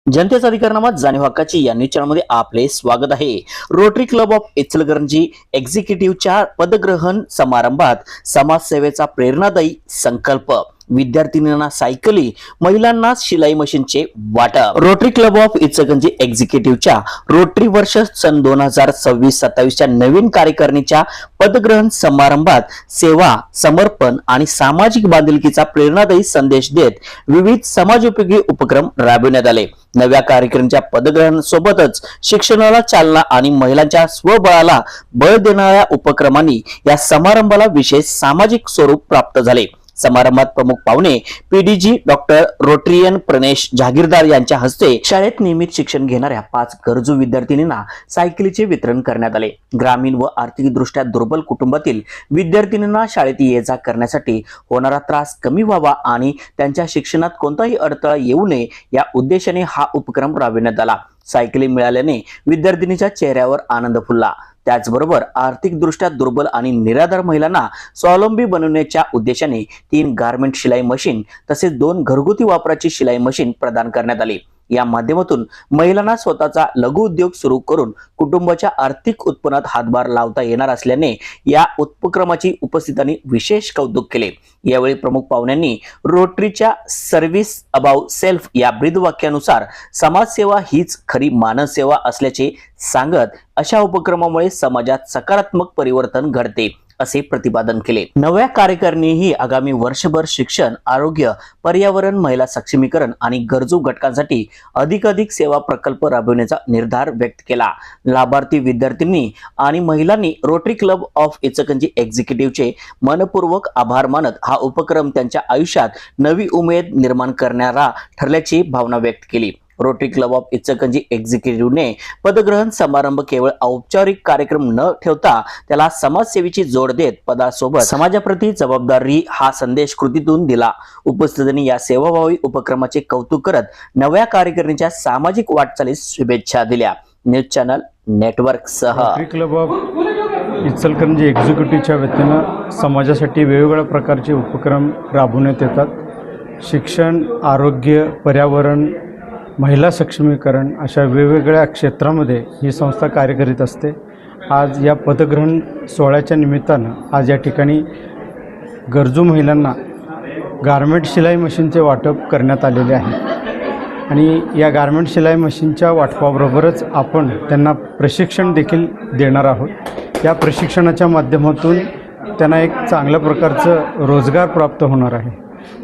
जनतेचा अधिकारनामा जाणीव हक्काची या न्यूज चॅनलमध्ये आपले स्वागत आहे। रोटरी क्लब ऑफ इचलकरंजी एक्झिक्युटिव्हच्या पदग्रहण समारंभात समाजसेवेचा प्रेरणादायी संकल्प, विद्यार्थिनींना सायकली, महिलांना शिलाई मशीनचे वाटप। रोटरी क्लब ऑफ इचलकरंजी एक्झिक्युटिव्हच्या रोटरी वर्ष सन 2026-27 च्या नवीन कार्यकारिणीच्या पदग्रहण समारंभात सेवा, समर्पण आणि सामाजिक बांधिलकीचा प्रेरणादायी संदेश देत विविध समाजोपयोगी उपक्रम राबविण्यात आले। नव्या कार्यकारिणीच्या पदग्रहण सोबतच शिक्षणाला चालना आणि महिलांच्या स्वबळाला बळ देणाऱ्या उपक्रमांनी या समारंभाला विशेष सामाजिक स्वरूप प्राप्त झाले। समारंभात प्रमुख पाहुणे PDG doctor Rotarian Pranesh Jahagirdar यांच्या हस्ते शाळेत नियमित शिक्षण घेणाऱ्या 5 गरजू विद्यार्थिनींना सायकलीचे वितरण करण्यात आले। ग्रामीण व आर्थिकदृष्ट्या दुर्बल कुटुंबातील विद्यार्थिनींना शाळेत ये-जा करण्यासाठी होणारा त्रास कमी व्हावा आणि त्यांच्या शिक्षणात कोणताही अडथळा येऊ नये या उद्देशाने हा उपक्रम राबविण्यात आला। सायकली मिळाल्याने विद्यार्थिनीच्या चेहऱ्यावर आनंद फुलला। त्याचबरोबर आर्थिकदृष्ट्या दुर्बल आणि निराधार महिलांना स्वावलंबी बनवण्याच्या उद्देशाने 3 गारमेंट शिलाई मशीन तसेच 2 घरगुती वापराची शिलाई मशीन प्रदान करण्यात आली। या माध्यमातून महिलांना स्वतःचा लघु उद्योग सुरू करून कुटुंबाच्या आर्थिक उत्पन्नात हातभार लावता येणार असल्याने या उपक्रमाची उपस्थितांनी विशेष कौतुक केले। यावेळी प्रमुख पाहुण्यांनी रोटरीच्या सर्व्हिस अबाव सेल्फ या ब्रीदवाक्यानुसार समाजसेवा हीच खरी मानवसेवा असल्याचे सांगत अशा उपक्रमामुळे समाजात सकारात्मक परिवर्तन घडते असे प्रतिपादन केले। नव्या कार्यकारिणीही आगामी वर्षभर शिक्षण, आरोग्य, पर्यावरण, महिला सक्षमीकरण आणि गरजू घटकांसाठी अधिकाधिक सेवा प्रकल्प राबवण्याचा निर्धार व्यक्त केला। लाभार्थी विद्यार्थ्यांनी आणि महिलांनी रोटरी क्लब ऑफ इचलकरंजी एक्झिक्युटिव्हचे मनपूर्वक आभार मानत हा उपक्रम त्यांच्या आयुष्यात नवी उमेद निर्माण करणारा ठरल्याची भावना व्यक्त केली। रोटरी क्लब ऑफ इचलकरंजी एक्झिक्युटिव्हने पदग्रहण समारंभ केवळ औपचारिक कार्यक्रम न ठेवता त्याला समाजसेवेची जोड देत पदासोबत समाजाप्रती जबाबदारी हा संदेश कृतीतून दिला। उपस्थितांनी या सेवाभावी उपक्रमाचे कौतुक करत नव्या कार्यकारिणीच्या सामाजिक वाटचालीस शुभेच्छा दिल्या। न्यूज चॅनल नेटवर्क सह रोटरी क्लब ऑफ इचलकरंजी एक्झिक्युटिव्हच्या वतीनं समाजासाठी वेगवेगळ्या प्रकारचे उपक्रम राबवण्यात येतात। शिक्षण, आरोग्य, पर्यावरण, महिला सक्षमीकरण अशा वेगवेगळ्या क्षेत्रामध्ये ही संस्था कार्य करीत असते। आज या पदग्रहण सोहळ्याच्या निमित्तानं आज या ठिकाणी गरजू महिलांना गारमेंट शिलाई मशीनचे वाटप करण्यात आलेले आहे आणि या गारमेंट शिलाई मशीनच्या वाटपाबरोबरच आपण त्यांना प्रशिक्षण देखील देणार आहोत। या प्रशिक्षणाच्या माध्यमातून त्यांना एक चांगल्या प्रकारचं रोजगार प्राप्त होणार आहे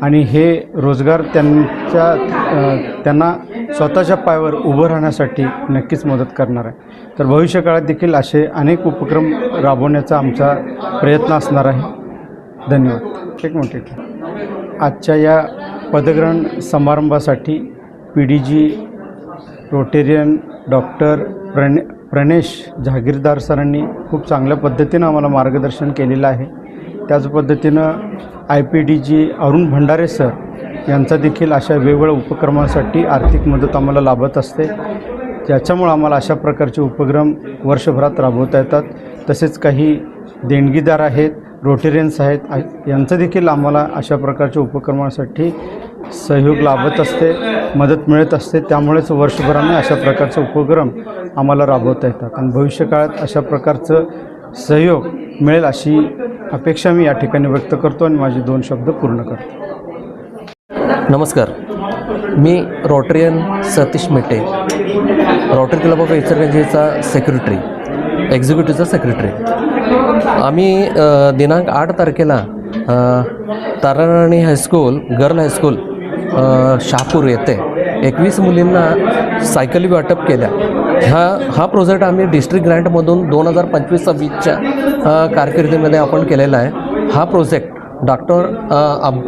आणि हे रोजगार त्यांना स्वतःच्या पायावर उभं राहण्यासाठी नक्कीच मदत करणार आहे। तर भविष्य काळात देखील असे अनेक उपक्रम राबवण्याचा आमचा प्रयत्न असणार आहे। धन्यवाद। एक मिनिट। आजच्या या पदग्रहण समारंभासाठी PDG Rotarian doctor Pranesh Jahagirdar सरांनी खूप चांगल्या पद्धतीनं आम्हाला मार्गदर्शन केलेलं आहे। त्याच पद्धतीनं IPDG अरुण भंडारे सर यांचा देखील अशा वेगवेगळ्या उपक्रमांसाठी आर्थिक मदत आम्हाला लाभत असते, ज्याच्यामुळे आम्हाला अशा प्रकारचे उपक्रम वर्षभरात राबवता येतात। तसेच काही देणगीदार आहेत, रोटेरियन्स आहेत, यांचं देखील आम्हाला अशा प्रकारच्या उपक्रमांसाठी सहयोग लाभत असते, मदत मिळत असते। त्यामुळेच वर्षभराने अशा प्रकारचे उपक्रम आम्हाला राबवता येतात आणि भविष्यकाळात अशा प्रकारचं सहयोग मिळेल अशी अपेक्षा मी या ठिकाणी व्यक्त करतो आणि माझे 2 शब्द पूर्ण करतो। नमस्कार, मी Rotarian Satish Mete, Rotary club of इचलकरंजीचा सेक्रेटरी, एक्झिक्युटिव्हचा सेक्रेटरी। आम्ही दिनांक 8 तारखेला Tararani high school, girl high school Shahapur येथे 21 मुलींना सायकली वाटप केल्या। हा प्रोजेक्ट आम्ही डिस्ट्रिक्ट ग्रँटमधून 2025-26च्या कारकिर्दीमध्ये आपण केलेला आहे। हा प्रोजेक्ट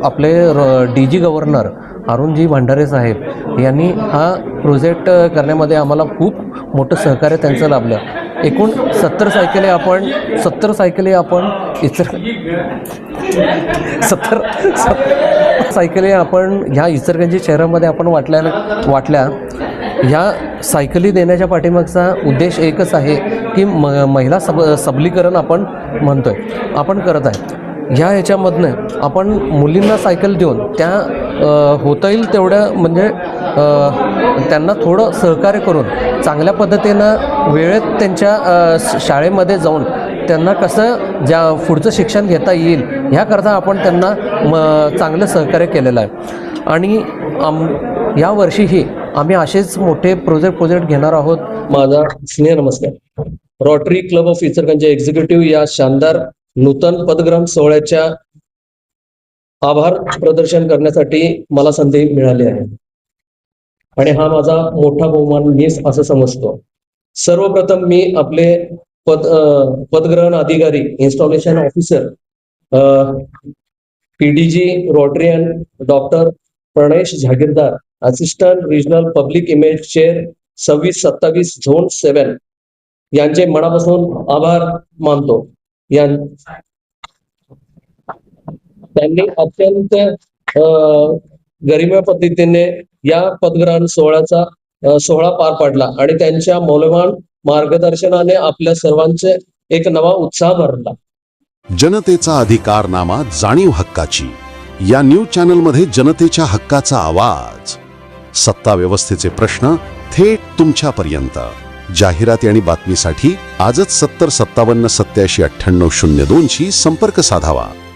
आपले DG गव्हर्नर अरुणजी भंडारे साहेब यांनी हा प्रोजेक्ट करण्यामध्ये आम्हाला खूप मोठं सहकार्य त्यांचं लाभलं। एकूण 70 सायकली आपण ह्या इचलकरंजी शहरामध्ये आपण वाटल्या। ह्या सायकली देण्याच्या पाठीमागचा उद्देश एकच आहे की महिला सबलीकरण आपण करत आहे। ह्या ह्याच्यामधनं आपण मुलींना सायकल देऊन त्या होता येईल तेवढं म्हणजे त्यांना थोडं सहकार्य करून चांगल्या पद्धतीनं वेळेत त्यांच्या शाळेमध्ये जाऊन त्यांना कसं पुढचं शिक्षण घेता येईल ह्याकरता आपण त्यांना चांगलं सहकार्य केलेलं आहे. आणि या वर्षीही आम्ही असेच मोठे प्रोजेक्ट घेणार आहोत. माझा स्नेह नमस्कार. Rotary club of Ichalkaranji executive या शानदार नूतन पदग्रहण सोहळ्याच्या आभार प्रदर्शन करण्यासाठी मला संधी मिळाली आहे आणि हा माझा मोठा बहुमान मी असं समजतो. सर्वप्रथम मी आपले पदग्रहण अधिकारी, installation officer, PDG Rotarian doctor Pranesh Jagirdar, assistant regional public image chair 26-27 zone 7 यांचे मनापासून आभार मानतो. त्यांनी अत्यंत गरिमा पद्धतीने या पदग्रहण सोहळा पार पाडला आणि त्यांच्या मौल्यवान मार्गदर्शनाने आपल्या सर्वांचे एक नवा उत्साह भरला. जनतेचा अधिकारनामा, जाणीव हक्काची या न्यूज चॅनलमध्ये जनतेच्या हक्काचा आवाज, सत्ता व्यवस्थेचे प्रश्न थेट तुमच्यापर्यंत. जाहिराती आणि बातमीसाठी आजच 70 57 87 98 02 शी संपर्क साधावा.